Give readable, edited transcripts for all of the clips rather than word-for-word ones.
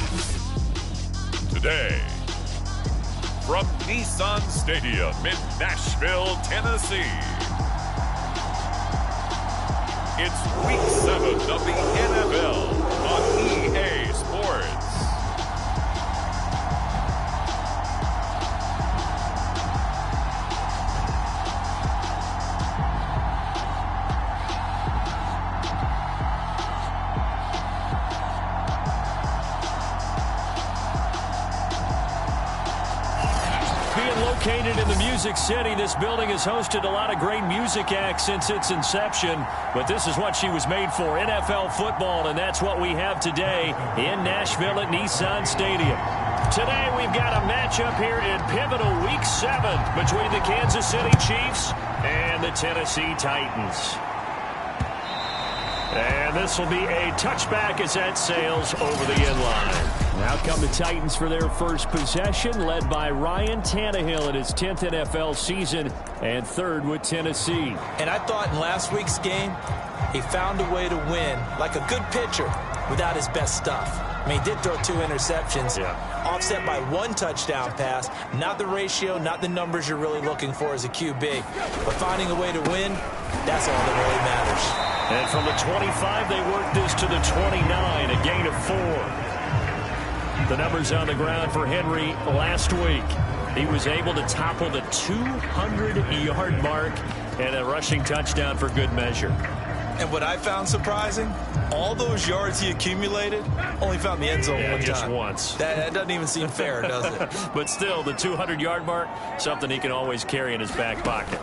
Today, from Nissan Stadium in Nashville, Tennessee, it's Week 7 of the NFL on EA Sports. Located in the Music City, this building has hosted a lot of great music acts since its inception, but this is what she was made for, NFL football, and that's what we have today in Nashville at Nissan Stadium. Today we've got a matchup here in pivotal Week 7 between the Kansas City Chiefs and the Tennessee Titans. And this will be a touchback as that sails over the end line. Now come the Titans for their first possession, led by Ryan Tannehill in his 10th NFL season and third with Tennessee. And I thought in last week's game, he found a way to win like a good pitcher without his best stuff. I mean, he did throw 2 interceptions, offset by 1 touchdown pass. Not the ratio, not the numbers you're really looking for as a QB. But finding a way to win, that's all that really matters. And from the 25, they worked this to the 29, a gain of 4. The numbers on the ground for Henry last week. He was able to topple the 200-yard mark and a rushing touchdown for good measure. And what I found surprising, all those yards he accumulated, only found the end zone one time. Just once. That doesn't even seem fair, does it? But still, the 200-yard mark, something he can always carry in his back pocket.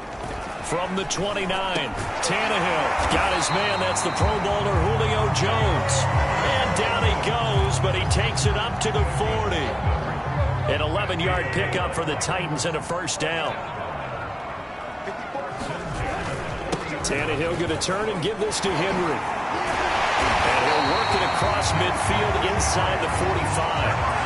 From the 29, Tannehill got his man. That's the Pro Bowler Julio Jones. And down he goes, but he takes it up to the 40. An 11-yard pickup for the Titans and a first down. Tannehill going to turn and give this to Henry. And he'll work it across midfield inside the 45.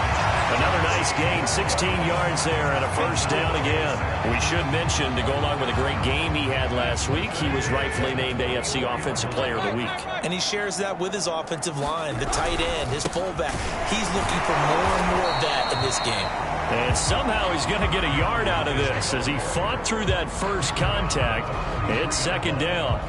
Another nice gain, 16 yards there and a first down again. We should mention, to go along with a great game he had last week, he was rightfully named AFC Offensive Player of the Week. And he shares that with his offensive line, the tight end, his fullback. He's looking for more and more of that in this game. And somehow he's going to get a yard out of this as he fought through that first contact. It's second down.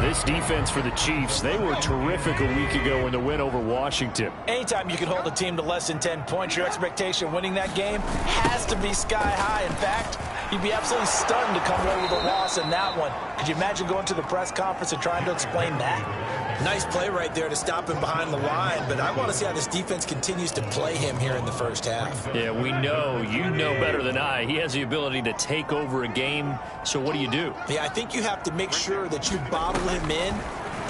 This defense for the Chiefs, they were terrific a week ago in the win over Washington. Anytime you can hold a team to less than 10 points, your expectation winning that game has to be sky high. In fact, you'd be absolutely stunned to come away with a loss in that one. Could you imagine going to the press conference and trying to explain that? Nice play right there to stop him behind the line, but I want to see how this defense continues to play him here in the first half. Yeah, we know, you know better than I, he has the ability to take over a game, so what do you do? Yeah, I think you have to make sure that you bottle him in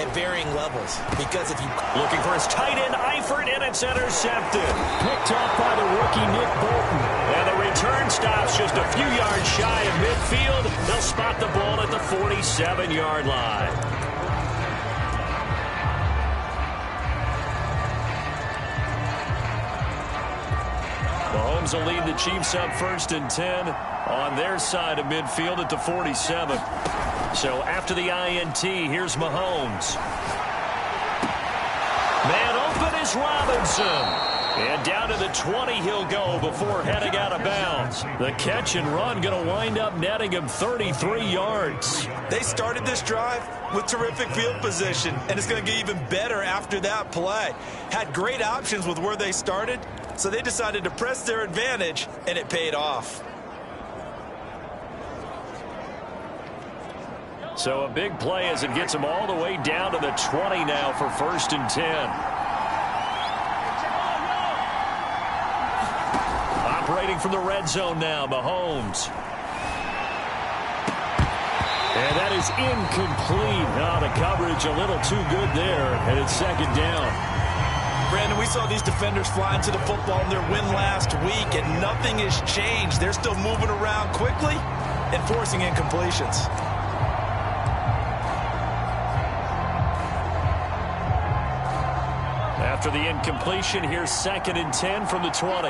at varying levels, because if you... Looking for his tight end, Eifert, and it's intercepted. Picked off by the rookie Nick Bolton. And the return stops just a few yards shy of midfield. They'll spot the ball at the 47-yard line. Mahomes will lead the Chiefs up 1st and 10 on their side of midfield at the 47. So after the INT, here's Mahomes. Man open is Robinson. And down to the 20 he'll go before heading out of bounds. The catch and run going to wind up netting him 33 yards. They started this drive with terrific field position, and it's going to get even better after that play. Had great options with where they started, so they decided to press their advantage, and it paid off. So a big play as it gets them all the way down to the 20 now for 1st and 10. Operating from the red zone now, Mahomes. And that is incomplete. Now the coverage a little too good there, and it's second down. Brandon, we saw these defenders fly into the football in their win last week, and nothing has changed. They're still moving around quickly and forcing incompletions. After the incompletion, here's 2nd and 10 from the 20.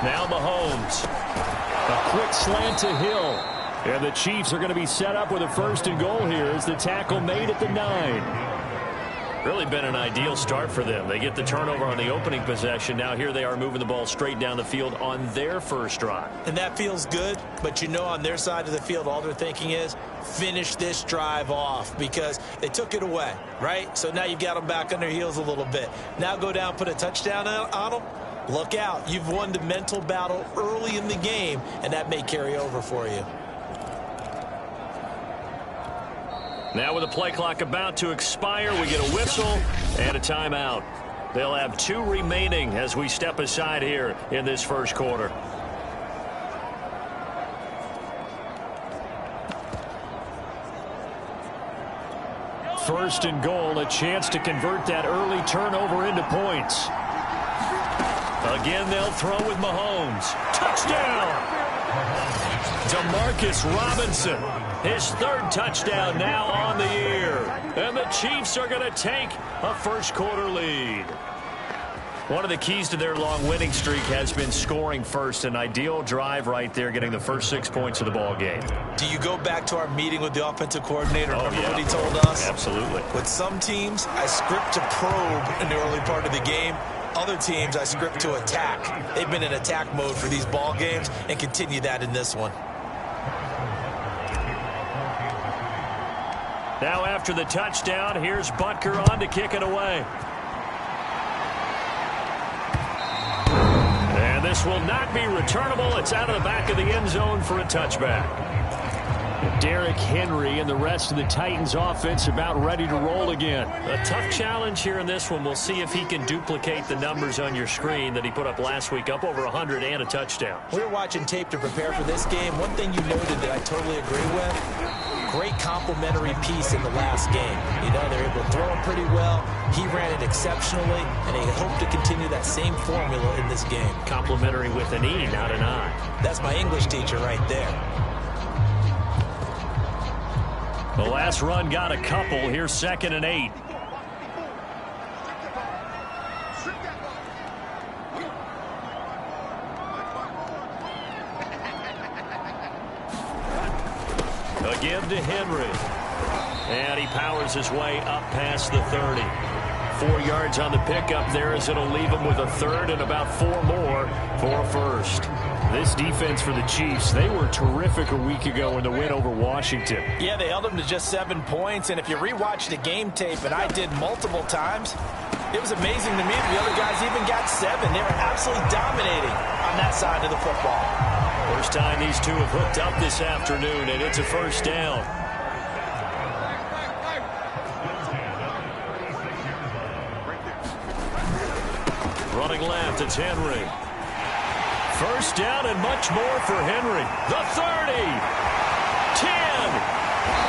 Now Mahomes. A quick slant to Hill. And the Chiefs are going to be set up with a 1st and goal here as the tackle made at the 9. Really been an ideal start for them. They get the turnover on the opening possession. Now here they are moving the ball straight down the field on their first drive. And that feels good, but you know on their side of the field all they're thinking is finish this drive off because they took it away, right? So now you've got them back on their heels a little bit. Now go down, put a touchdown on them. Look out. You've won the mental battle early in the game, and that may carry over for you. Now with the play clock about to expire, we get a whistle and a timeout. They'll have 2 remaining as we step aside here in this first quarter. First and goal, a chance to convert that early turnover into points. Again, they'll throw with Mahomes. Touchdown! Demarcus Robinson, his 3rd touchdown now on the year. And the Chiefs are going to take a first quarter lead. One of the keys to their long winning streak has been scoring first. An ideal drive right there, getting the first 6 points of the ball game. Do you go back to our meeting with the offensive coordinator? Remember what he told us? Absolutely. With some teams, I script to probe in the early part of the game. Other teams, I script to attack. They've been in attack mode for these ball games and continue that in this one. Now after the touchdown, here's Butker on to kick it away. And this will not be returnable. It's out of the back of the end zone for a touchback. Derrick Henry and the rest of the Titans offense about ready to roll again. A tough challenge here in this one. We'll see if he can duplicate the numbers on your screen that he put up last week, up over 100 and a touchdown. We were watching tape to prepare for this game. One thing you noted that I totally agree with, great complimentary piece in the last game. You know, they're able to throw him pretty well. He ran it exceptionally, and they hope to continue that same formula in this game. Complimentary with an E, not an I. That's my English teacher right there. The last run got a couple. Here's 2nd and 8. Again to Henry. And he powers his way up past the 30. 4 yards on the pickup there as it'll leave him with a 3rd and about 4 more for a first. This defense for the Chiefs, they were terrific a week ago in the win over Washington. Yeah, they held them to just 7 points, and if you rewatch the game tape, and I did multiple times, it was amazing to me that the other guys even got 7. They were absolutely dominating on that side of the football. First time these two have hooked up this afternoon, and it's a first down. Running left, it's Henry. First down and much more for Henry. The 30, 10,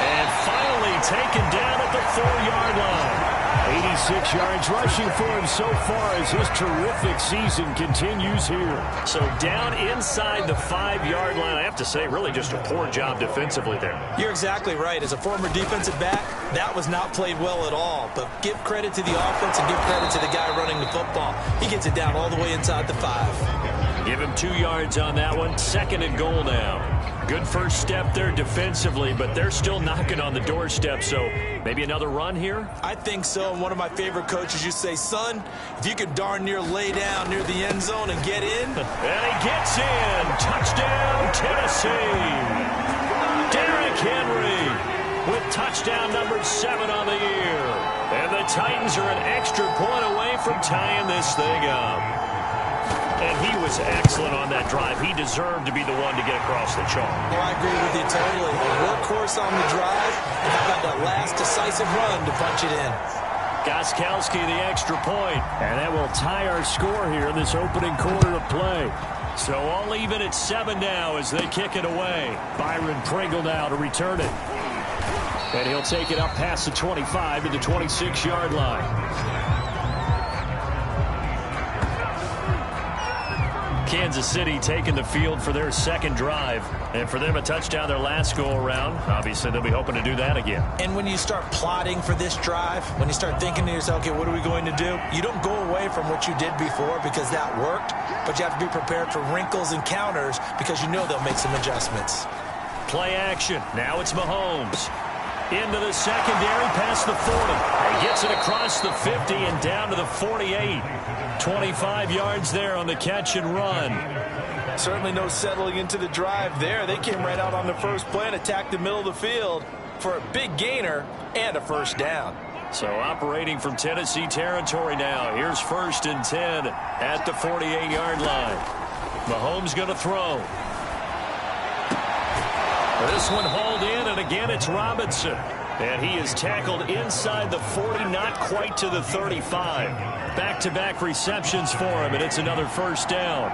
and finally taken down at the 4-yard line. 86 yards rushing for him so far as his terrific season continues here. So down inside the 5-yard line. I have to say, really just a poor job defensively there. You're exactly right. As a former defensive back, that was not played well at all. But give credit to the offense and give credit to the guy running the football. He gets it down all the way inside the 5. Give him 2 yards on that one. 2nd and goal now. Good first step there defensively, but they're still knocking on the doorstep, so maybe another run here? I think so. And one of my favorite coaches used to say, son, if you could darn near lay down near the end zone and get in. And he gets in. Touchdown, Tennessee. Derrick Henry with touchdown number 7 on the year. And the Titans are an extra point away from tying this thing up. And he was excellent on that drive. He deserved to be the one to get across the chalk. Well, I agree with you totally. A workhorse on the drive, and how about that last decisive run to punch it in? Gostkowski the extra point. And that will tie our score here in this opening quarter of play. So all even at 7 now as they kick it away. Byron Pringle now to return it. And he'll take it up past the 25 to the 26-yard line. Kansas City taking the field for their 2nd drive. And for them, a touchdown their last go-around. Obviously, they'll be hoping to do that again. And when you start plotting for this drive, when you start thinking to yourself, okay, what are we going to do? You don't go away from what you did before because that worked. But you have to be prepared for wrinkles and counters because you know they'll make some adjustments. Play action. Now it's Mahomes. Into the secondary, past the 40. He gets it across the 50 and down to the 48. 25 yards there on the catch and run. Certainly no settling into the drive there. They came right out on the first play and attacked the middle of the field for a big gainer and a first down. So operating from Tennessee territory now. Here's 1st and 10 at the 48-yard line. Mahomes going to throw. This one hauled in, and again it's Robinson. And he is tackled inside the 40, not quite to the 35. Back-to-back receptions for him, and it's another first down.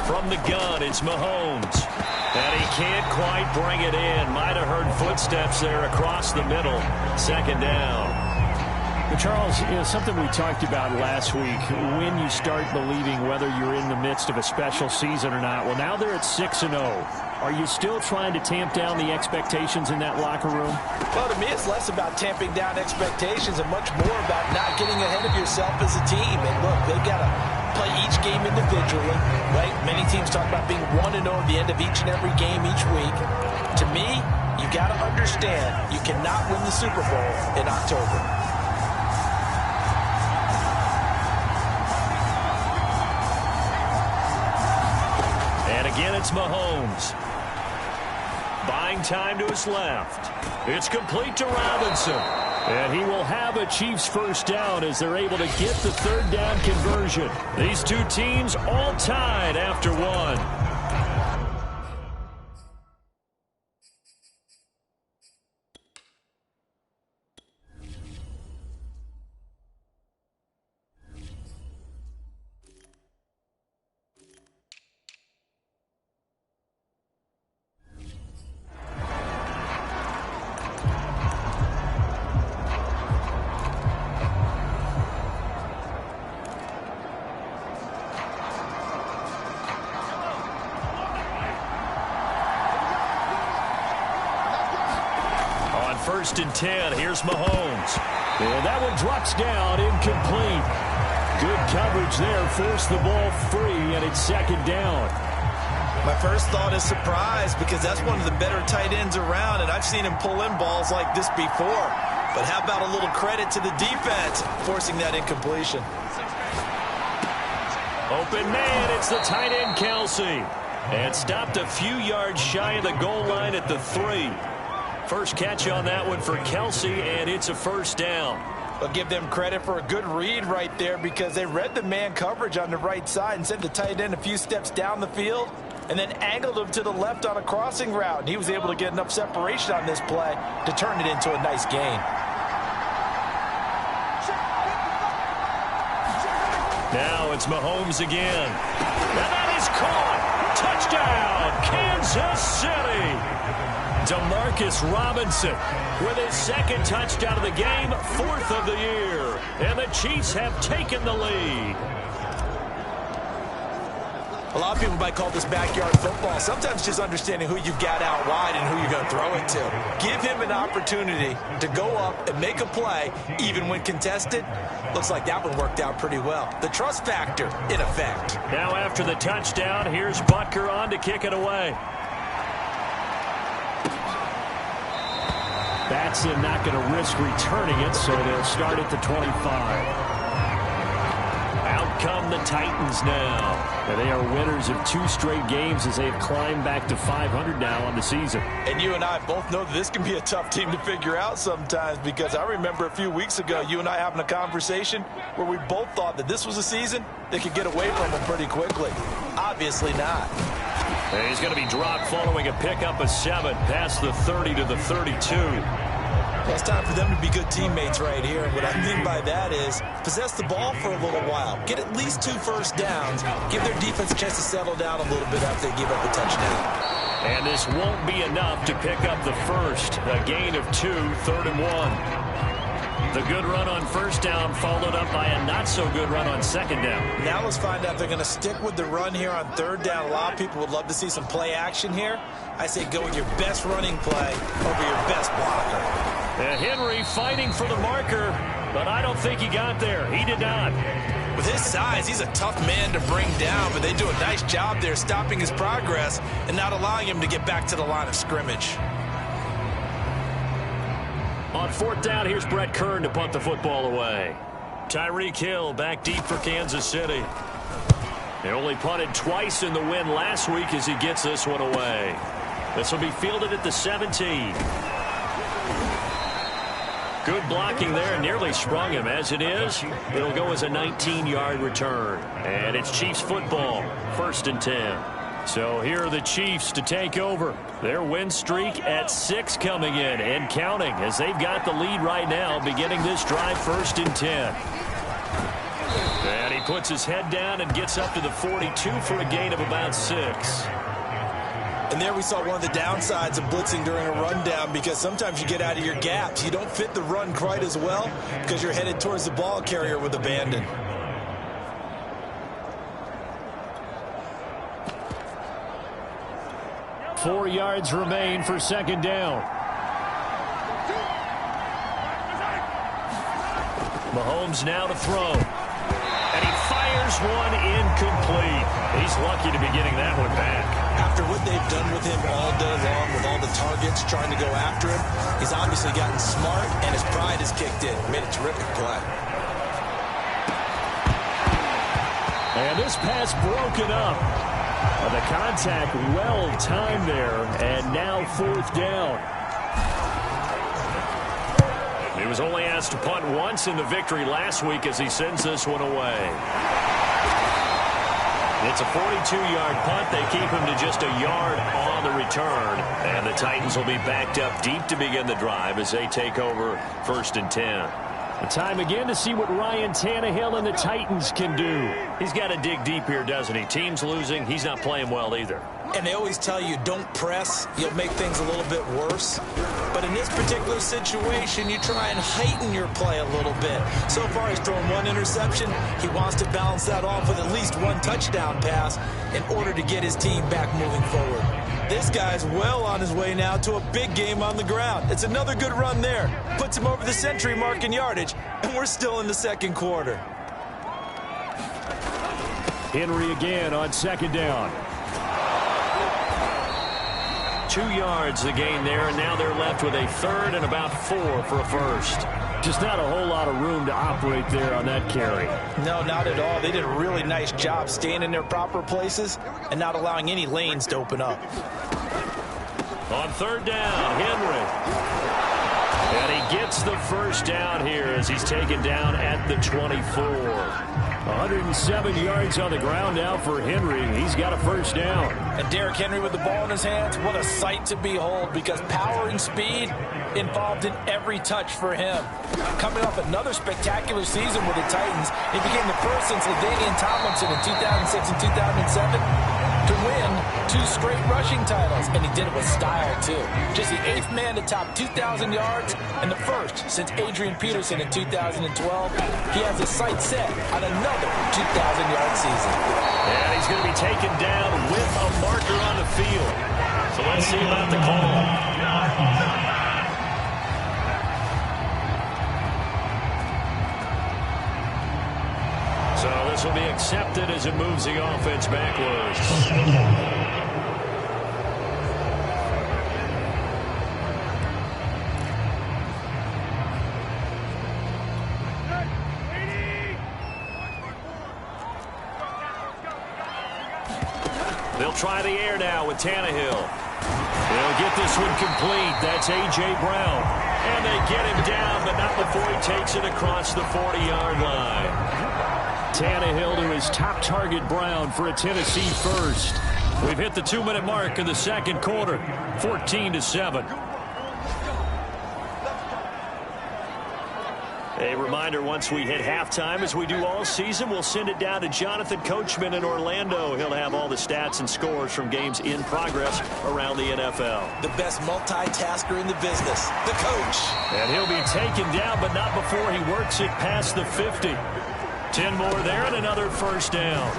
From the gun, it's Mahomes. And he can't quite bring it in. Might have heard footsteps there across the middle. 2nd down. Charles, something we talked about last week, when you start believing whether you're in the midst of a special season or not. Well, now they're at 6-0. Are you still trying to tamp down the expectations in that locker room? Well, to me, it's less about tamping down expectations and much more about not getting ahead of yourself as a team. And look, they've got to play each game individually, right? Many teams talk about being 1-0 at the end of each and every game each week. To me, you got to understand you cannot win the Super Bowl in October. Again, it's Mahomes. Buying time to his left. It's complete to Robinson. And he will have a Chiefs first down as they're able to get the 3rd down conversion. These two teams all tied after one. On 1st and 10, here's Mahomes. And that one drops down, incomplete. Good coverage there, forced the ball free, and it's 2nd down. My first thought is surprise, because that's one of the better tight ends around, and I've seen him pull in balls like this before. But how about a little credit to the defense forcing that incompletion? Open man, it's the tight end, Kelce. And stopped a few yards shy of the goal line at the 3. First catch on that one for Kelce, and it's a first down. I'll give them credit for a good read right there, because they read the man coverage on the right side and sent the tight end a few steps down the field and then angled him to the left on a crossing route. And he was able to get enough separation on this play to turn it into a nice gain. Now it's Mahomes again. And that is caught. Touchdown, Kansas City. Demarcus Robinson with his 2nd touchdown of the game, 4th of the year. And the Chiefs have taken the lead. A lot of people might call this backyard football. Sometimes just understanding who you've got out wide and who you're going to throw it to. Give him an opportunity to go up and make a play, even when contested. Looks like that one worked out pretty well. The trust factor in effect. Now after the touchdown, here's Butker on to kick it away. Batson not going to risk returning it, so they'll start at the 25. Out come the Titans now. And they are winners of 2 straight games as they've climbed back to 500 now on the season. And you and I both know that this can be a tough team to figure out sometimes, because I remember a few weeks ago you and I having a conversation where we both thought that this was a season that could get away from them pretty quickly. Obviously not. And he's going to be dropped following a pickup of 7 past the 30 to the 32. Well, it's time for them to be good teammates right here. And what I mean by that is possess the ball for a little while. Get at least 2 first downs. Give their defense a chance to settle down a little bit after they give up a touchdown. And this won't be enough to pick up the first. A gain of 2, 3rd and 1. The good run on first down followed up by a not-so-good run on 2nd down. Now let's find out if they're going to stick with the run here on 3rd down. A lot of people would love to see some play action here. I say go with your best running play over your best blocker. And Henry fighting for the marker, but I don't think he got there. He did not. With his size, he's a tough man to bring down, but they do a nice job there stopping his progress and not allowing him to get back to the line of scrimmage. On fourth down, here's Brett Kern to punt the football away. Tyreek Hill back deep for Kansas City. They only punted twice in the win last week as he gets this one away. This will be fielded at the 17. Good blocking there, nearly sprung him. As it is, it'll go as a 19-yard return. And it's Chiefs football, 1st and 10. So here are the Chiefs to take over. Their win streak at 6 coming in and counting as they've got the lead right now beginning this drive 1st and 10. And he puts his head down and gets up to the 42 for a gain of about 6. And there we saw one of the downsides of blitzing during a rundown, because sometimes you get out of your gaps. You don't fit the run quite as well because you're headed towards the ball carrier with abandon. Four yards remain for 2nd down. Mahomes now to throw. And he fires one incomplete. He's lucky to be getting that one back. After what they've done with him all day long, with all the targets trying to go after him, he's obviously gotten smart, and his pride has kicked in. Made a terrific play. And this pass broken up. The contact well timed there, and now 4th down. He was only asked to punt once in the victory last week as he sends this one away. It's a 42-yard punt. They keep him to just a yard on the return. And the Titans will be backed up deep to begin the drive as they take over 1st and 10. The time again to see what Ryan Tannehill and the Titans can do. He's got to dig deep here, doesn't he? Team's losing. He's not playing well either. And they always tell you, don't press. You'll make things a little bit worse. But in this particular situation, you try and heighten your play a little bit. So far, he's thrown one interception. He wants to balance that off with at least one touchdown pass in order to get his team back moving forward. This guy's well on his way now to a big game on the ground. It's another good run there. Puts him over the century mark in yardage, and we're still in the 2nd quarter. Henry again on 2nd down. 2 yards the gain there, and now they're left with a 3rd and about 4 for a 1st. Just not a whole lot of room to operate there on that carry. No, not at all. They did a really nice job staying in their proper places and not allowing any lanes to open up. On 3rd down, Henry. And he gets the 1st down here as he's taken down at the 24. 107 yards on the ground now for Henry. He's got a 1st down. And Derrick Henry with the ball in his hands, what a sight to behold, because power and speed involved in every touch for him. Coming off another spectacular season with the Titans, he became the first since LaDainian Tomlinson in 2006 and 2007 to win 2 straight rushing titles, and he did it with style too. Just the 8th man to top 2,000 yards and the 1st since Adrian Peterson in 2012. He has his sights set on another 2,000-yard season. And he's going to be taken down with a marker on the field. So let's see about the call. So this will be accepted as it moves the offense backwards. They'll try the air now with Tannehill. They'll get this one complete. That's A.J. Brown. And they get him down, but not before he takes it across the 40-yard line. Tannehill to his top target, Brown, for a Tennessee 1st. We've hit the 2-minute mark in the 2nd quarter, 14-7. A reminder, once we hit halftime, as we do all season, we'll send it down to Jonathan Coachman in Orlando. He'll have all the stats and scores from games in progress around the NFL. The best multitasker in the business, the coach. And he'll be taken down, but not before he works it past the 50. 10 more there and another 1st down.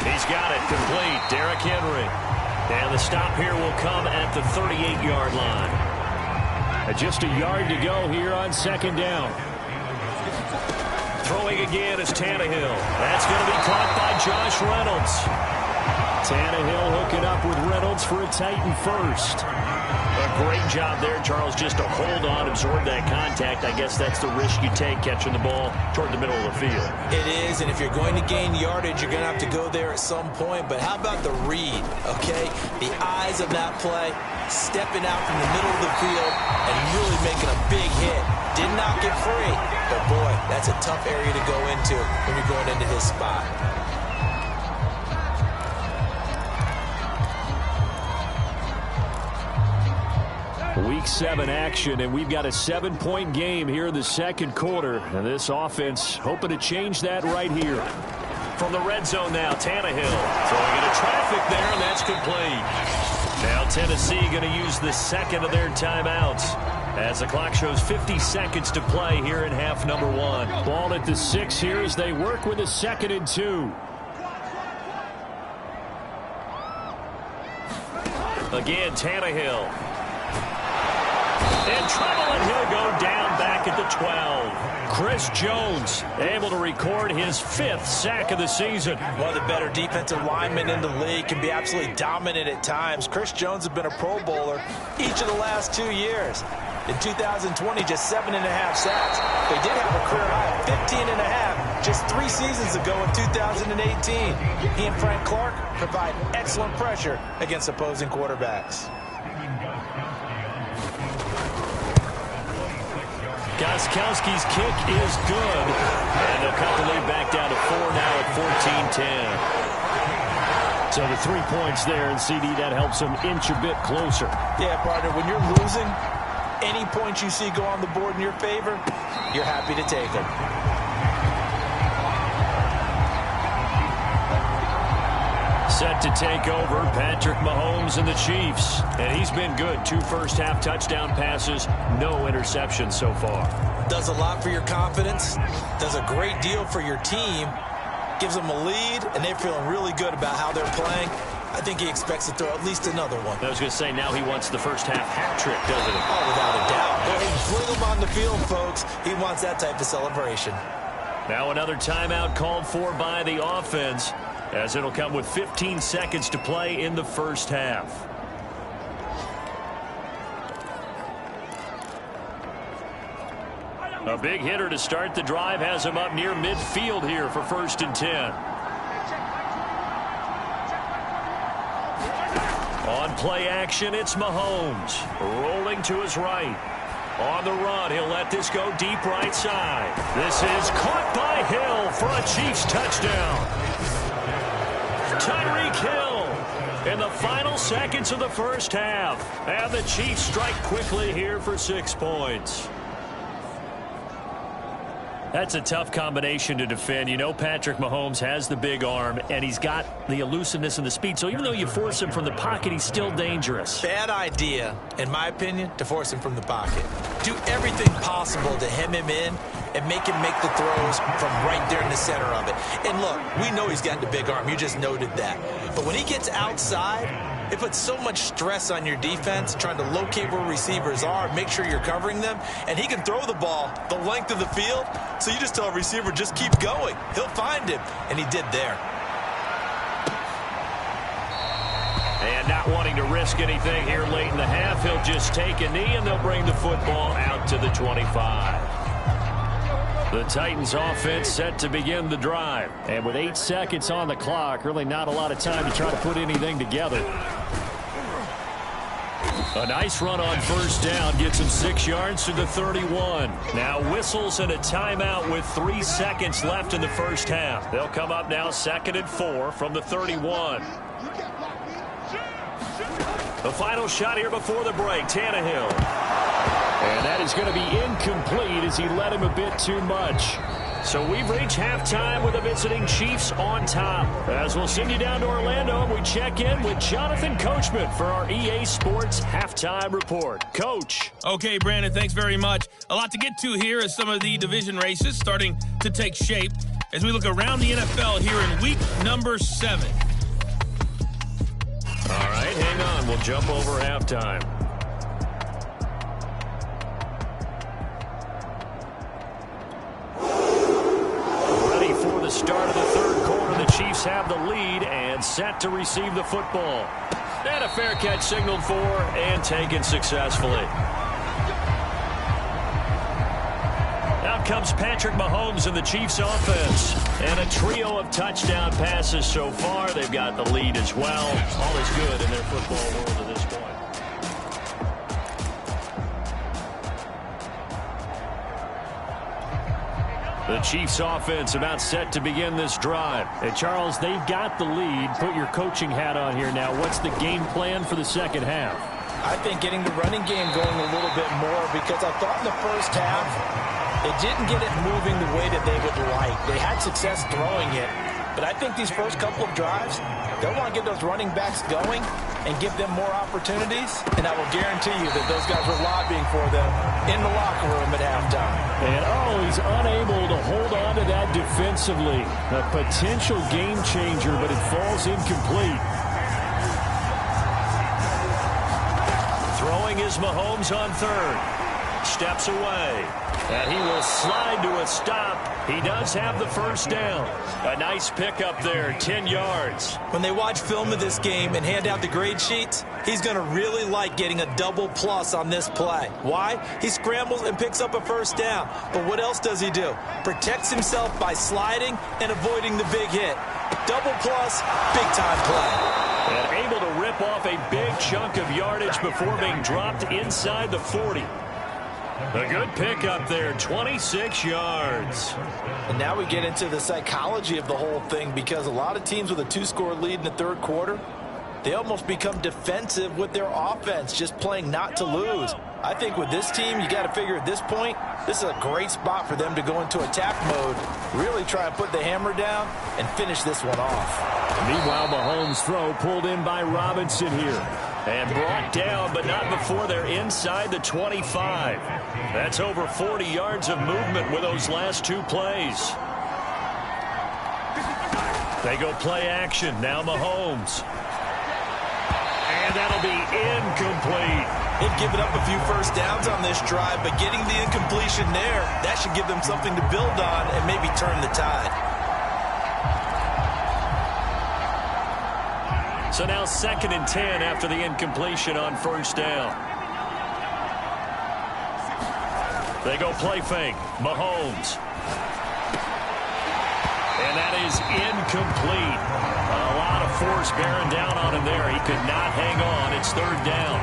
He's got it complete. Derrick Henry. And the stop here will come at the 38-yard line. Just a yard to go here on 2nd down. Throwing again is Tannehill. That's going to be caught by Josh Reynolds. Tannehill hooking up with Reynolds for a Titan first. A great job there, Charles, just to hold on, absorb that contact. I guess that's the risk you take catching the ball toward the middle of the field. It is, and if you're going to gain yardage, you're going to have to go there at some point. But how about the read, okay? The eyes of that play, stepping out from the middle of the field and really making a big hit. Did not get free, but boy, that's a tough area to go into when you're going into his spot. Week 7 action, and we've got a 7-point game here in the second quarter. And this offense hoping to change that right here. From the red zone now, Tannehill throwing into traffic there, and that's complete. Now Tennessee going to use the second of their timeouts as the clock shows 50 seconds to play here in half number 1. Ball at the 6 here as they work with a 2nd and 2. Again, Tannehill. In trouble, and he'll go down back at the 12. Chris Jones able to record his 5th sack of the season. One of the better defensive linemen in the league, can be absolutely dominant at times. Chris Jones has been a Pro Bowler each of the last 2 years. In 2020, just 7.5 sacks. They did have a career high of 15.5 just 3 seasons ago in 2018. He and Frank Clark provide excellent pressure against opposing quarterbacks. Gostkowski's kick is good. And they'll cut the lead back down to 4 now at 14-10. So the 3 points there, and CD, that helps them inch a bit closer. Yeah, partner, when you're losing, any points you see go on the board in your favor, you're happy to take them. Set to take over, Patrick Mahomes and the Chiefs. And he's been good. 2 first-half touchdown passes, no interceptions so far. Does a lot for your confidence, does a great deal for your team, gives them a lead, and they're feeling really good about how they're playing. I think he expects to throw at least another one. I was going to say, now he wants the first-half hat trick, doesn't he? Oh, without a doubt. Go ahead and fling him on the field, folks. He wants that type of celebration. Now another timeout called for by the offense, as it'll come with 15 seconds to play in the first half. A big hitter to start the drive has him up near midfield here for 1st and 10. On play action, it's Mahomes. Rolling to his right. On the run, he'll let this go deep right side. This is caught by Hill for a Chiefs touchdown. Tyreek Hill in the final seconds of the first half. And the Chiefs strike quickly here for 6 points. That's a tough combination to defend. You know Patrick Mahomes has the big arm, and he's got the elusiveness and the speed. So even though you force him from the pocket, he's still dangerous. Bad idea, in my opinion, to force him from the pocket. Do everything possible to hem him in and make him make the throws from right there in the center of it. And look, we know he's got the big arm. You just noted that. But when he gets outside, it puts so much stress on your defense trying to locate where receivers are, make sure you're covering them, and he can throw the ball the length of the field, so you just tell a receiver, just keep going. He'll find him, and he did there. And not wanting to risk anything here late in the half, he'll just take a knee, and they'll bring the football out to the 25. The Titans offense set to begin the drive. And with 8 seconds on the clock, really not a lot of time to try to put anything together. A nice run on first down gets him 6 yards to the 31. Now whistles and a timeout with 3 seconds left in the first half. They'll come up now 2nd and 4 from the 31. The final shot here before the break, Tannehill. And that is going to be incomplete as he led him a bit too much. So we've reached halftime with the visiting Chiefs on top. As we'll send you down to Orlando, and we check in with Jonathan Coachman for our EA Sports Halftime Report. Coach. Okay, Brandon, thanks very much. A lot to get to here as some of the division races starting to take shape as we look around the NFL here in week number 7. All right, hang on. We'll jump over halftime. Chiefs have the lead and set to receive the football. And a fair catch signaled for and taken successfully. Out comes Patrick Mahomes in the Chiefs offense. And a trio of touchdown passes so far. They've got the lead as well. All is good in their football world at this point. The Chiefs offense about set to begin this drive. Hey, Charles, they've got the lead. Put your coaching hat on here now. What's the game plan for the second half? I think getting the running game going a little bit more, because I thought in the first half they didn't get it moving the way that they would like. They had success throwing it, but I think these first couple of drives, they'll want to get those running backs going and give them more opportunities, and I will guarantee you that those guys were lobbying for them in the locker room at halftime. And, he's unable to hold on to that defensively. A potential game changer, but it falls incomplete. Throwing is Mahomes on third. Steps away. And he will slide to a stop. He does have the first down. A nice pickup there, 10 yards. When they watch film of this game and hand out the grade sheets, he's going to really like getting a double plus on this play. Why? He scrambles and picks up a first down. But what else does he do? Protects himself by sliding and avoiding the big hit. Double plus, big-time play. And able to rip off a big chunk of yardage before being dropped inside the 40. A good pickup there, 26 yards. And now we get into the psychology of the whole thing, because a lot of teams with a 2-score lead in the third quarter, they almost become defensive with their offense, just playing not to lose. I think with this team, you got to figure at this point, this is a great spot for them to go into attack mode, really try and put the hammer down and finish this one off. Meanwhile, Mahomes' throw pulled in by Robinson here. And brought down, but not before they're inside the 25. That's over 40 yards of movement with those last two plays. They go play action. Now Mahomes. And that'll be incomplete. They've given up a few first downs on this drive, but getting the incompletion there, that should give them something to build on and maybe turn the tide. So now 2nd and 10 after the incompletion on first down. They go play fake. Mahomes. And that is incomplete. A lot of force bearing down on him there. He could not hang on. It's 3rd down.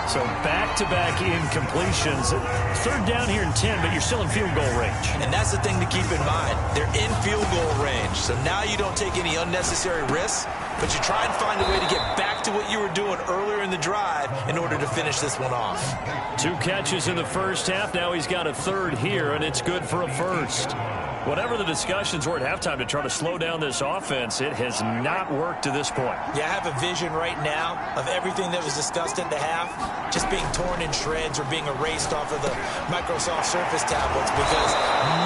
So back-to-back incompletions. 3rd down here in 10, but you're still in field goal range. And that's the thing to keep in mind. They're in field goal range. So now you don't take any unnecessary risks, but you try and find a way to get back to what you were doing earlier in the drive in order to finish this one off. 2 catches in the first half. Now he's got a 3rd here, and it's good for a first. Whatever the discussions were at halftime to try to slow down this offense, it has not worked to this point. Yeah, I have a vision right now of everything that was discussed at the half just being torn in shreds or being erased off of the Microsoft Surface tablets, because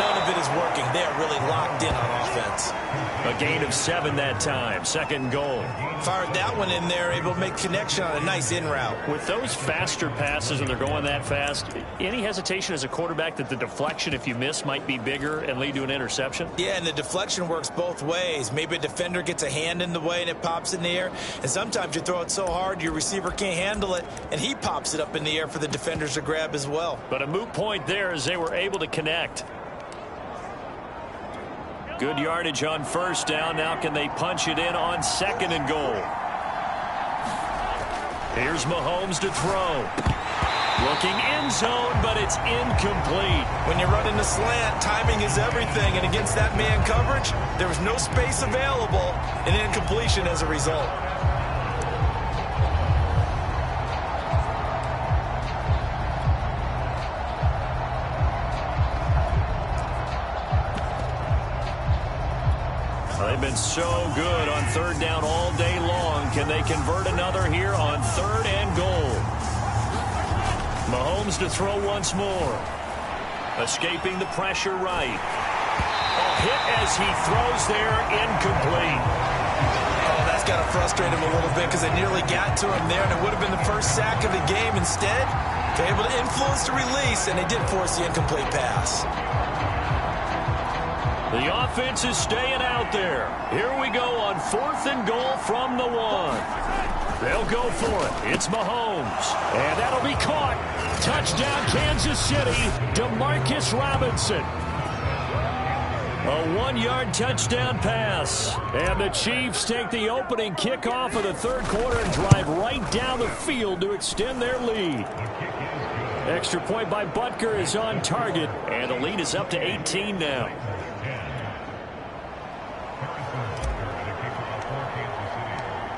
none of it is working. They are really locked in on offense. A gain of 7 that time. 2nd goal. Fired that one in there, able to make connection on a nice in route. With those faster passes and they're going that fast, any hesitation as a quarterback that the deflection, if you miss, might be bigger and lead to an interception? Yeah, and the deflection works both ways. Maybe a defender gets a hand in the way and it pops in the air. And sometimes you throw it so hard your receiver can't handle it, and he pops it up in the air for the defenders to grab as well. But a moot point there as they were able to connect. Good yardage on first down. Now can they punch it in on 2nd and goal? Here's Mahomes to throw. Looking end zone, but it's incomplete. When you're running the slant, timing is everything. And against that man coverage, there was no space available, and incompletion as a result. They've been so good on 3rd down all day long. Can they convert another here on 3rd and goal? Mahomes to throw once more. Escaping the pressure right. A hit as he throws there, incomplete. Oh, that's got to frustrate him a little bit, because they nearly got to him there, and it would have been the first sack of the game. Instead, they're able to influence the release, and they did force the incomplete pass. The offense is staying out there. Here we go on 4th and goal from the 1. They'll go for it. It's Mahomes. And that'll be caught. Touchdown, Kansas City. Demarcus Robinson. A 1-yard touchdown pass. And the Chiefs take the opening kickoff of the 3rd quarter and drive right down the field to extend their lead. Extra point by Butker is on target. And the lead is up to 18 now.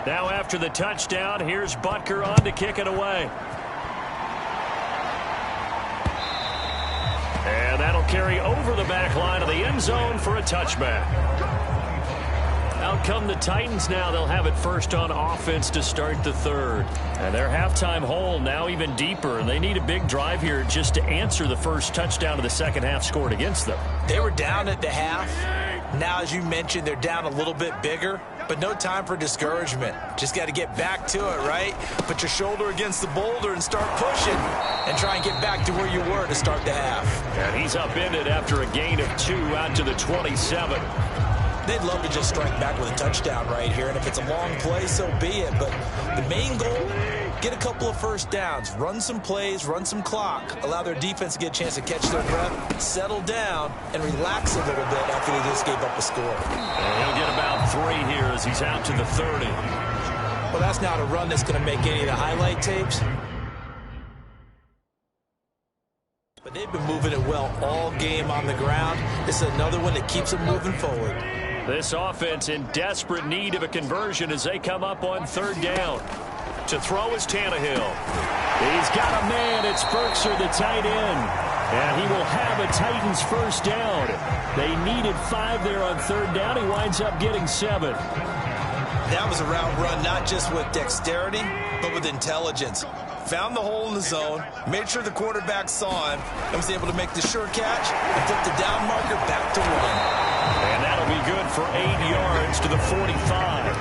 Now after the touchdown, here's Butker on to kick it away. And that'll carry over the back line of the end zone for a touchback. Out come the Titans now. They'll have it first on offense to start the 3rd. And their halftime hole now even deeper. And they need a big drive here just to answer the first touchdown of the second half scored against them. They were down at the half. Now, as you mentioned, they're down a little bit bigger. But no time for discouragement. Just got to get back to it, right? Put your shoulder against the boulder and start pushing. And try and get back to where you were to start the half. And he's upended after a gain of 2 out to the 27. They'd love to just strike back with a touchdown right here. And if it's a long play, so be it. But the main goal, get a couple of first downs. Run some plays, run some clock. Allow their defense to get a chance to catch their breath, settle down, and relax a little bit after they just gave up a score. And he'll get about 3 here as he's out to the 30. Well, that's not a run that's going to make any of the highlight tapes. But they've been moving it well all game on the ground. This is another one that keeps them moving forward. This offense in desperate need of a conversion as they come up on 3rd down. To throw is Tannehill. He's got a man. It's Berkshire, the tight end. And he will have a Titans first down. They needed 5 there on 3rd down. He winds up getting 7. That was a route run not just with dexterity, but with intelligence. Found the hole in the zone, made sure the quarterback saw him, and was able to make the sure catch and put the down marker back to 1. And that'll be good for 8 yards to the 45.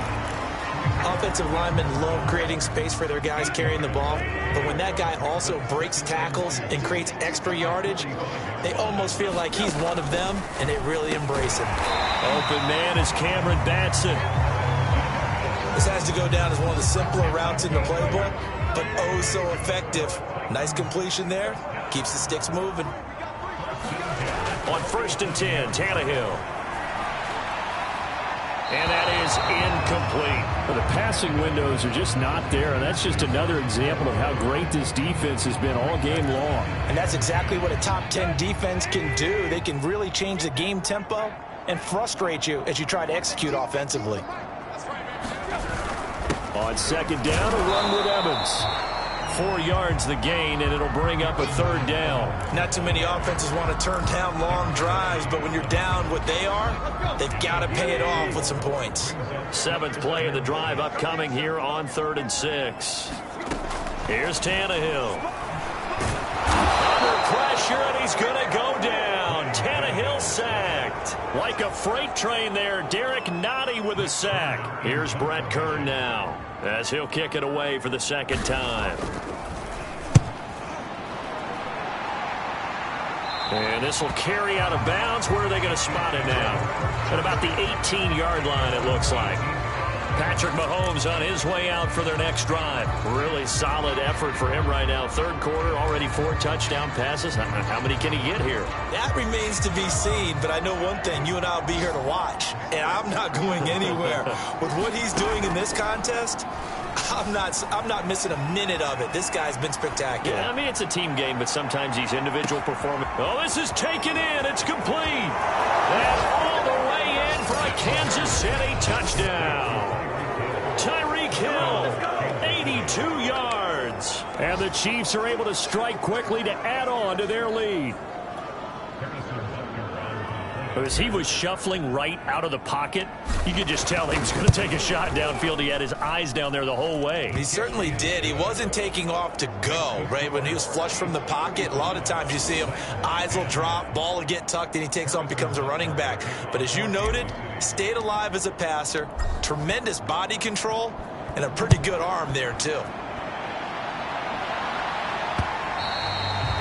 Offensive linemen love creating space for their guys carrying the ball, but when that guy also breaks tackles and creates extra yardage, they almost feel like he's one of them, and they really embrace him. Open man is Cameron Batson. This has to go down as one of the simpler routes in the playbook, but oh so effective. Nice completion there. Keeps the sticks moving. On 1st and 10, Tannehill. And that is incomplete. Well, the passing windows are just not there, and that's just another example of how great this defense has been all game long. And that's exactly what a top 10 defense can do. They can really change the game tempo and frustrate you as you try to execute offensively. On 2nd down, a run with Evans. 4 yards the gain, and it'll bring up a 3rd down. Not too many offenses want to turn down long drives, but when you're down what they are, they've got to pay it off with some points. 7th play of the drive upcoming here on 3rd and 6. Here's Tannehill. Under pressure, and he's going to go down. Tannehill sacked. Like a freight train there, Derek Nottie with a sack. Here's Brett Kern now, as he'll kick it away for the 2nd time. And this will carry out of bounds. Where are they going to spot it now? At about the 18-yard line, it looks like. Patrick Mahomes on his way out for their next drive. Really solid effort for him right now. 3rd quarter, already 4 touchdown passes. How many can he get here? That remains to be seen, but I know one thing. You and I will be here to watch, and I'm not going anywhere. With what he's doing in this contest, I'm not missing a minute of it. This guy's been spectacular. Yeah, I mean, it's a team game, but sometimes these individual performance. Oh, this is taken in. It's complete. And all the way in for a Kansas City touchdown. Tyreek Hill, 82 yards. And the Chiefs are able to strike quickly to add on to their lead. As he was shuffling right out of the pocket, you could just tell he was going to take a shot downfield. He had his eyes down there the whole way. He certainly did. He wasn't taking off to go, right? When he was flush from the pocket, a lot of times you see him, eyes will drop, ball will get tucked, and he takes off and becomes a running back. But as you noted, stayed alive as a passer, tremendous body control, and a pretty good arm there, too.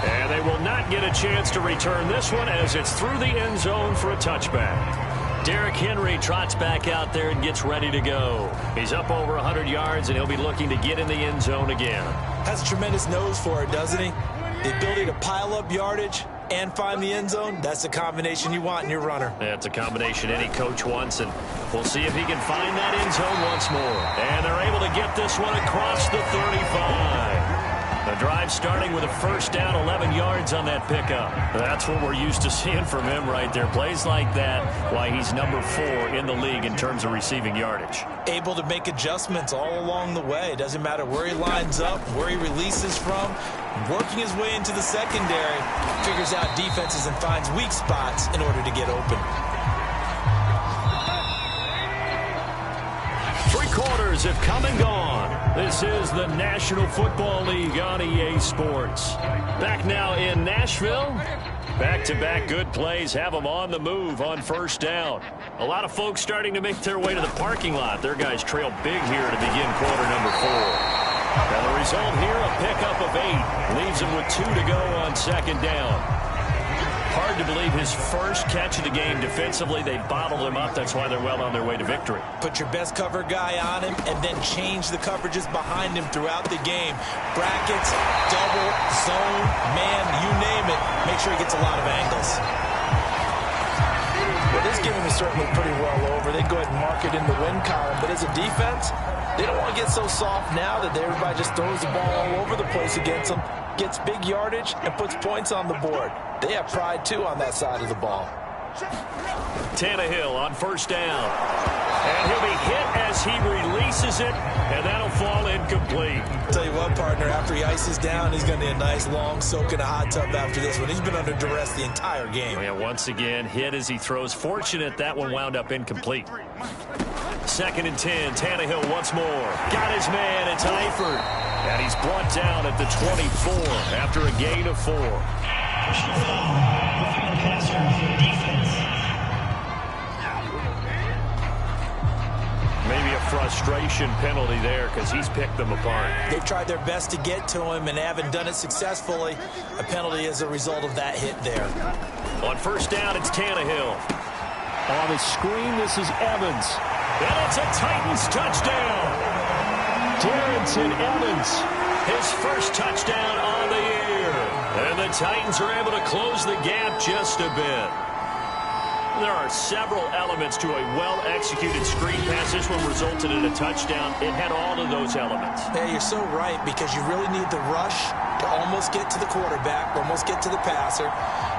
And And they will not get a chance to return this one as it's through the end zone for a touchback. Derrick Henry trots back out there and gets ready to go. He's up over 100 yards, and he'll be looking to get in the end zone again. Has a tremendous nose for it, doesn't he? The ability to pile up yardage and find the end zone, that's the combination you want in your runner. That's a combination any coach wants, and we'll see if he can find that end zone once more. And they're able to get this one across the 35. The drive starting with a first down, 11 yards on that pickup. That's what we're used to seeing from him right there. Plays like that, why he's number 4 in the league in terms of receiving yardage. Able to make adjustments all along the way. Doesn't matter where he lines up, where he releases from. Working his way into the secondary, figures out defenses and finds weak spots in order to get open. 3 quarters have come and gone. This is the National Football League on EA Sports. Back now in Nashville. Back-to-back good plays have them on the move on first down. A lot of folks starting to make their way to the parking lot. Their guys trail big here to begin quarter number 4. And the result here, a pickup of 8. Leaves them with 2 to go on second down. Hard to believe his first catch of the game defensively. They bottled him up. That's why they're well on their way to victory. Put your best cover guy on him and then change the coverages behind him throughout the game. Brackets, double, zone, man, you name it. Make sure he gets a lot of angles. Well, this game is certainly pretty well over. They go ahead and mark it in the win column. But as a defense, they don't want to get so soft now that everybody just throws the ball all over the place against them, gets big yardage, and puts points on the board. They have pride, too, on that side of the ball. Tannehill on first down. And he'll be hit as he releases it, and that'll fall incomplete. Tell you what, partner, after he ices down, he's going to need a nice long soak in a hot tub after this one. He's been under duress the entire game. Yeah, once again, hit as he throws. Fortunate that one wound up incomplete. 2nd and 10, Tannehill once more. Got his man, it's Eifert. And he's brought down at the 24 after a gain of 4. Maybe a frustration penalty there because he's picked them apart. They've tried their best to get to him and haven't done it successfully. A penalty as a result of that hit there. On first down, it's Tannehill. On the screen, this is Evans. And it's a Titans touchdown. Darrynton Evans. His first touchdown on the year. And the Titans are able to close the gap just a bit. There are several elements to a well-executed screen pass. This one resulted in a touchdown. It had all of those elements. Yeah, you're so right, because you really need the rush to almost get to the quarterback, almost get to the passer.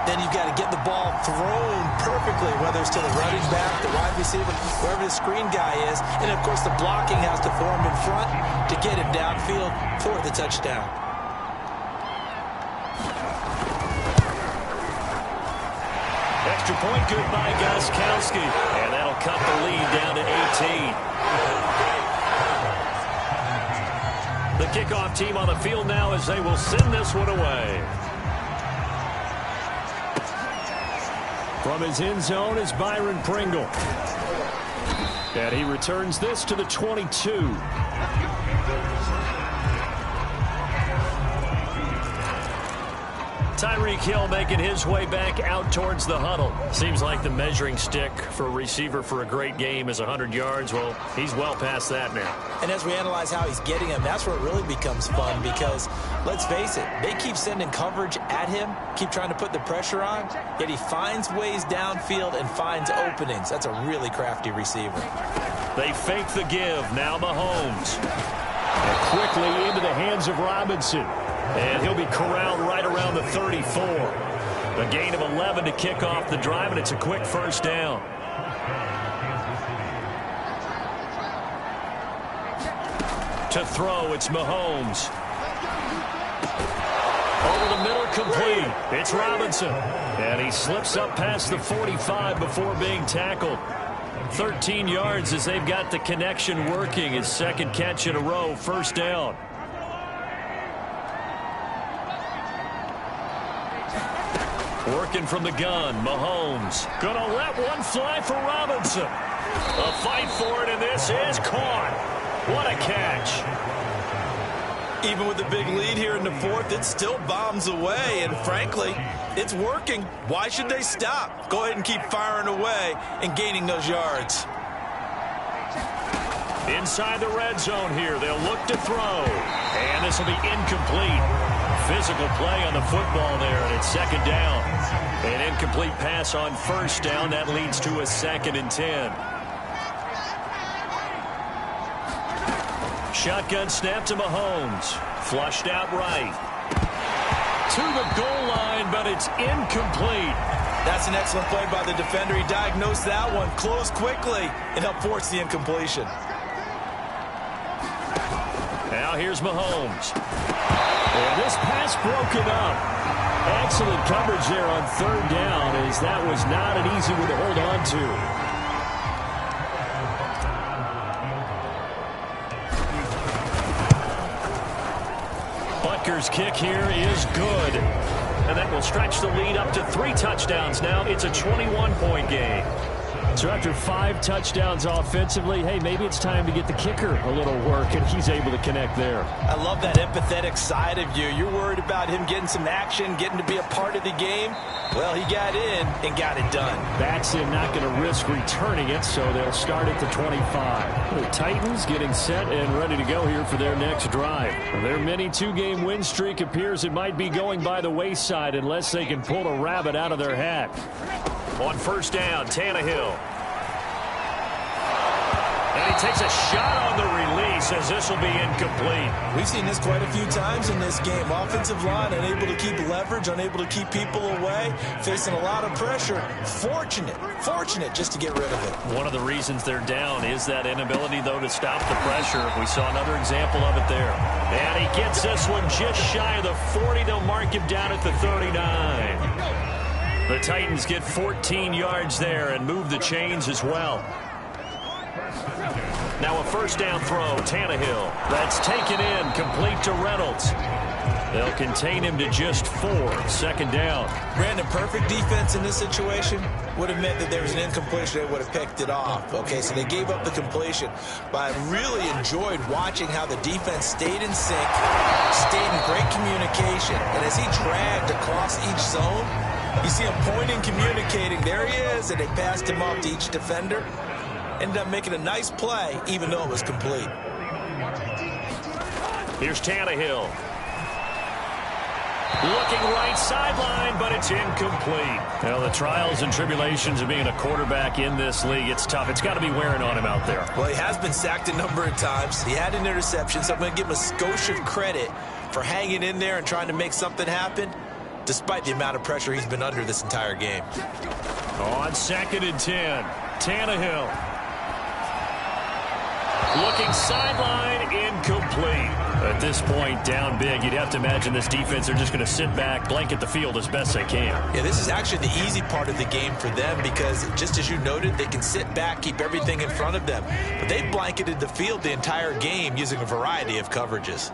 Then you've got to get the ball thrown perfectly, whether it's to the running back, the wide receiver, wherever the screen guy is. And, of course, the blocking has to form in front to get him downfield for the touchdown. Extra point good by Gostkowski. And that'll cut the lead down to 18. The kickoff team on the field now as they will send this one away. From his end zone is Byron Pringle. And he returns this to the 22. Tyreek Hill making his way back out towards the huddle. Seems like the measuring stick for a receiver for a great game is 100 yards. Well, he's well past that now. And as we analyze how he's getting him, that's where it really becomes fun because, let's face it, they keep sending coverage at him, keep trying to put the pressure on, yet he finds ways downfield and finds openings. That's a really crafty receiver. They fake the give. Now Mahomes. And quickly into the hands of Robinson. And he'll be corralled right around the 34. A gain of 11 to kick off the drive, and it's a quick first down. To throw, it's Mahomes. Over the middle, complete. It's Robinson. And he slips up past the 45 before being tackled. 13 yards as they've got the connection working. His second catch in a row, first down. Working from the gun, Mahomes. Gonna let one fly for Robinson. A fight for it, and this is caught. What a catch. Even with the big lead here in the fourth, it still bombs away, and frankly, it's working. Why should they stop? Go ahead and keep firing away and gaining those yards. Inside the red zone here, they'll look to throw, and this will be incomplete. Physical play on the football there, and it's second down. An incomplete pass on first down. That leads to a 2nd and 10. Shotgun snap to Mahomes. Flushed out right. To the goal line, but it's incomplete. That's an excellent play by the defender. He diagnosed that one, closed quickly, and helped force the incompletion. Now here's Mahomes. And this pass broken up. Excellent coverage there on third down, as that was not an easy one to hold on to. Butker's kick here is good. And that will stretch the lead up to 3 touchdowns now. It's a 21-point game. So after 5 touchdowns offensively, hey, maybe it's time to get the kicker a little work, and he's able to connect there. I love that empathetic side of you. You're worried about him getting some action, getting to be a part of the game. Well, he got in and got it done. That's him not going to risk returning it, so they'll start at the 25. The Titans getting set and ready to go here for their next drive. Their mini 2-game win streak appears it might be going by the wayside unless they can pull a rabbit out of their hat. On first down, Tannehill. And he takes a shot on the release as this will be incomplete. We've seen this quite a few times in this game. Offensive line unable to keep leverage, unable to keep people away, facing a lot of pressure. Fortunate just to get rid of it. One of the reasons they're down is that inability, though, to stop the pressure. We saw another example of it there. And he gets this one just shy of the 40. They'll mark him down at the 39. The Titans get 14 yards there and move the chains as well. Now a first down throw, Tannehill. That's taken in, complete to Reynolds. They'll contain him to just 4, 2nd down. Brandon, perfect defense in this situation would have meant that there was an incompletion. They would have picked it off. Okay, so they gave up the completion. But I really enjoyed watching how the defense stayed in sync, stayed in great communication. And as he dragged across each zone, you see him pointing, communicating. There he is, and they passed him off to each defender. Ended up making a nice play, even though it was complete. Here's Tannehill. Looking right sideline, but it's incomplete. Well, the trials and tribulations of being a quarterback in this league, it's tough. It's got to be wearing on him out there. Well, he has been sacked a number of times. He had an interception, so I'm going to give him a skosh of credit for hanging in there and trying to make something happen, despite the amount of pressure he's been under this entire game. On 2nd and 10, Tannehill. Looking sideline, incomplete. At this point, down big, you'd have to imagine this defense, they're just going to sit back, blanket the field as best they can. Yeah, this is actually the easy part of the game for them because, just as you noted, they can sit back, keep everything in front of them. But they've blanketed the field the entire game using a variety of coverages.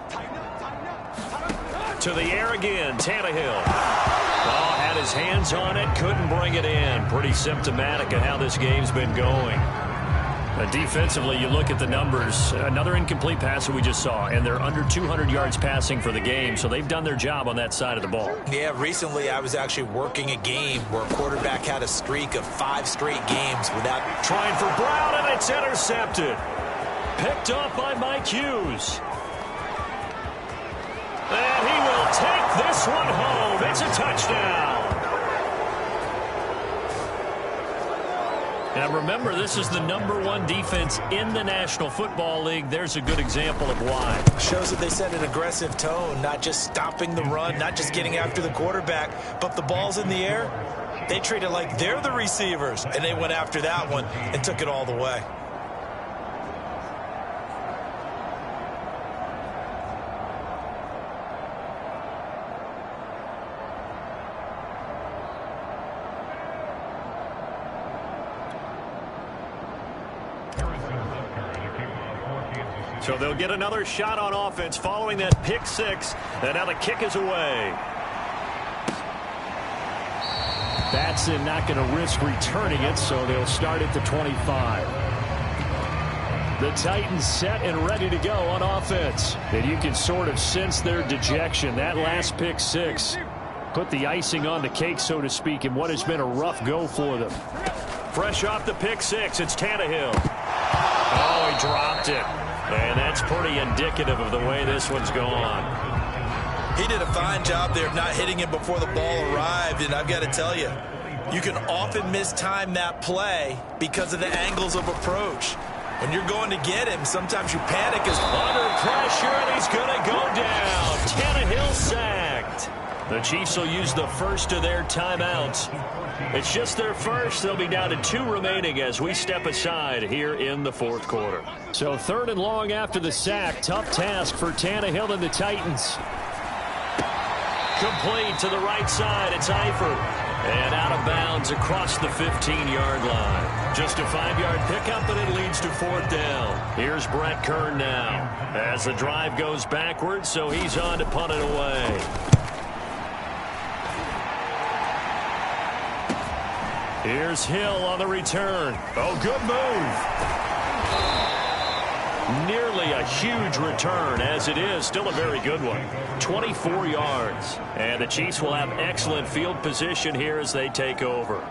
To the air again, Tannehill. Oh, had his hands on it, couldn't bring it in. Pretty symptomatic of how this game's been going. Defensively, you look at the numbers. Another incomplete pass that we just saw, and they're under 200 yards passing for the game, so they've done their job on that side of the ball. Yeah, recently I was actually working a game where a quarterback had a streak of 5 straight games without... Trying for Brown, and it's intercepted. Picked up by Mike Hughes. And he will take this one home. It's a touchdown. Now remember, this is the #1 defense in the National Football League. There's a good example of why. Shows that they set an aggressive tone, not just stopping the run, not just getting after the quarterback, but the ball's in the air. They treat it like they're the receivers, and they went after that one and took it all the way. So they'll get another shot on offense following that pick 6. And now the kick is away. Batson not going to risk returning it, so they'll start at the 25. The Titans set and ready to go on offense. And you can sort of sense their dejection. That last pick six put the icing on the cake, so to speak, in what has been a rough go for them. Fresh off the pick six, it's Tannehill. Oh, he dropped it. And that's pretty indicative of the way this one's gone. He did a fine job there of not hitting him before the ball arrived, and I've got to tell you, you can often mistime that play because of the angles of approach. When you're going to get him, sometimes you panic. Under pressure, and he's going to go down. Tannehill sacked. The Chiefs will use the first of their timeouts. It's just their first. They'll be down to 2 remaining as we step aside here in the fourth quarter. So 3rd and long after the sack. Tough task for Tannehill and the Titans. Complete to the right side. It's Eifert. And out of bounds across the 15-yard line. Just a 5-yard pickup, and it leads to 4th down. Here's Brett Kern now as the drive goes backwards, so he's on to punt it away. Here's Hill on the return. Oh, good move. Nearly a huge return, as it is still a very good one. 24 yards. And the Chiefs will have excellent field position here as they take over.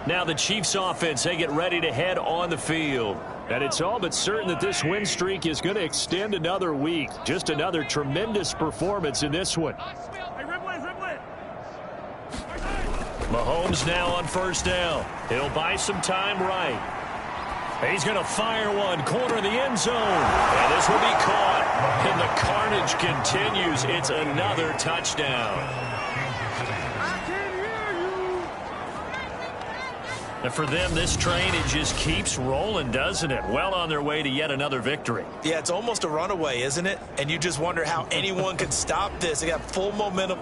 Now the Chiefs offense, they get ready to head on the field. And it's all but certain that this win streak is going to extend another week. Just another tremendous performance in this one. Mahomes now on 1st down. He'll buy some time right. He's going to fire one, corner of the end zone. And this will be caught. And the carnage continues. It's another touchdown. And for them, this train, it just keeps rolling, doesn't it? Well on their way to yet another victory. Yeah, it's almost a runaway, isn't it? And you just wonder how anyone could stop this. They got full momentum.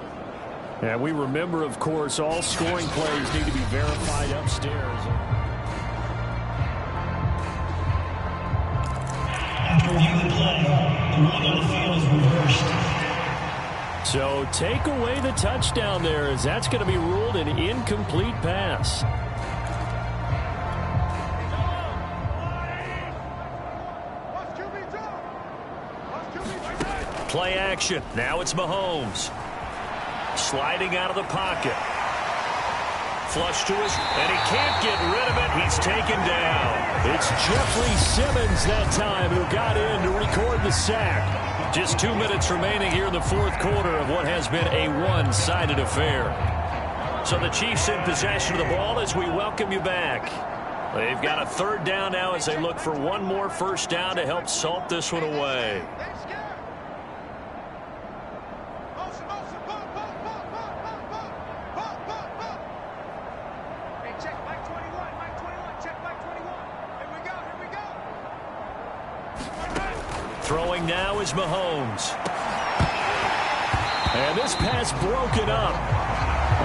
And we remember, of course, all scoring plays need to be verified upstairs. After reviewing the play, the ruling on the field is reversed. So take away the touchdown there, as that's going to be ruled an incomplete pass. Play action. Now it's Mahomes. Sliding out of the pocket. Flush to his, and he can't get rid of it. He's taken down. It's Jeffrey Simmons that time who got in to record the sack. Just 2 minutes remaining here in the fourth quarter of what has been a one-sided affair. So the Chiefs in possession of the ball as we welcome you back. They've got a 3rd down now as they look for one more 1st down to help salt this one away. Throwing now is Mahomes. And this pass broken up.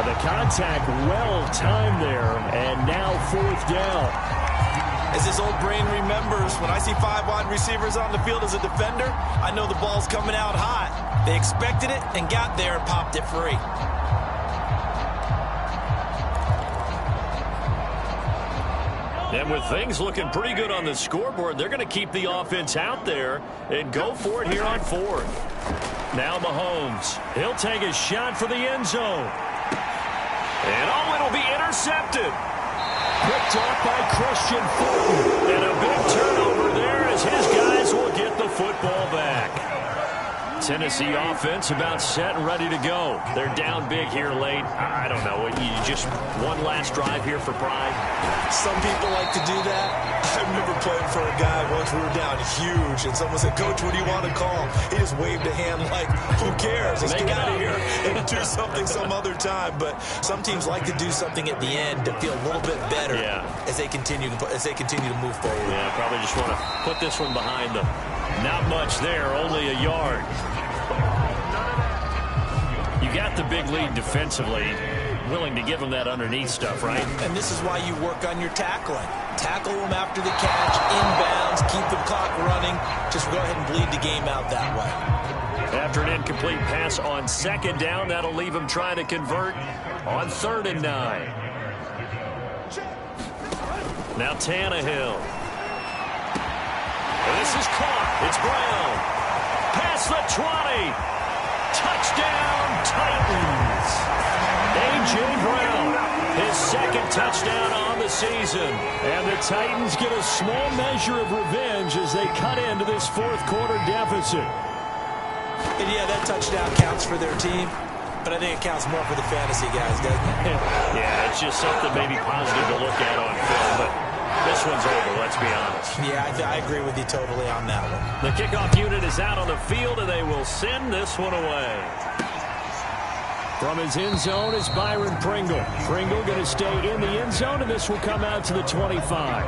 The contact well timed there, and now 4th down. As his old brain remembers, when I see 5 wide receivers on the field as a defender, I know the ball's coming out hot. They expected it and got there and popped it free. And with things looking pretty good on the scoreboard, they're going to keep the offense out there and go for it here on 4th. Now Mahomes. He'll take a shot for the end zone. And it'll be intercepted. Picked off by Christian Fulton. And a big turnover there as his guys will get the football back. Tennessee offense about set and ready to go. They're down big here late. I don't know. You just one last drive here for pride. Some people like to do that. I remember playing for a guy once. We were down huge, and someone said, "Coach, what do you want to call?" He just waved a hand like, "Who cares? Let's get out of here and do something some other time." But some teams like to do something at the end to feel a little bit better as they continue to move forward. Yeah, probably just want to put this one behind them. Not much there, only a yard. You got the big lead defensively. Willing to give them that underneath stuff, right? And this is why you work on your tackling. Tackle them after the catch, inbounds, keep the clock running. Just go ahead and bleed the game out that way. After an incomplete pass on 2nd down, that'll leave him trying to convert on 3rd and 9. Now Tannehill. This is caught. It's Brown. Past the 20. Touchdown, Titans. A.J. Brown, his second touchdown on the season. And the Titans get a small measure of revenge as they cut into this fourth quarter deficit. And yeah, that touchdown counts for their team, but I think it counts more for the fantasy guys, doesn't it? Yeah, it's just something maybe positive to look at on film, but this one's over, let's be honest. Yeah, I agree with you totally on that one. The kickoff unit is out on the field, and they will send this one away. From his end zone is Byron Pringle. Pringle going to stay in the end zone, and this will come out to the 25.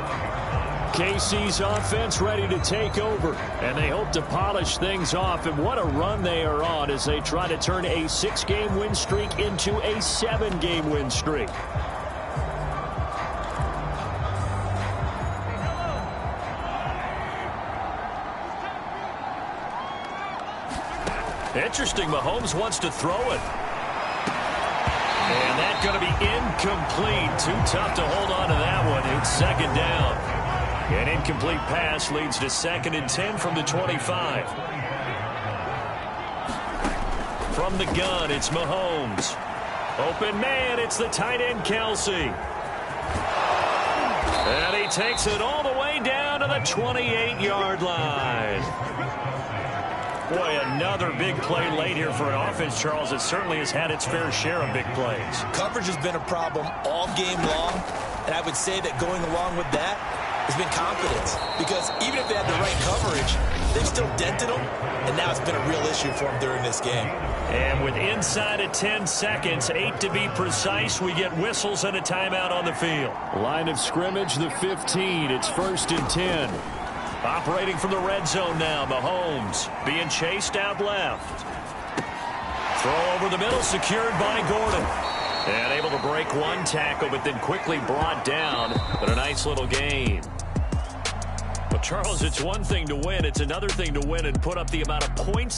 KC's offense ready to take over, and they hope to polish things off. And what a run they are on as they try to turn a 6-game win streak into a 7-game win streak. Interesting, Mahomes wants to throw it. And that's going to be incomplete. Too tough to hold on to that one. It's second down. An incomplete pass leads to 2nd and 10 from the 25. From the gun, it's Mahomes. Open man, it's the tight end, Kelsey. And he takes it all the way down to the 28-yard line. Boy, another big play late here for an offense, Charles. It certainly has had its fair share of big plays. Coverage has been a problem all game long, and I would say that going along with that has been confidence, because even if they had the right coverage, they've still dented them, and now it's been a real issue for them during this game. And with inside of 10 seconds, 8 to be precise, we get whistles and a timeout on the field. Line of scrimmage, the 15. It's 1st and 10. Operating from the red zone now, Mahomes being chased out left. Throw over the middle, secured by Gordon. And able to break one tackle, but then quickly brought down. But a nice little gain. But, Charles, it's one thing to win. It's another thing to win and put up the amount of points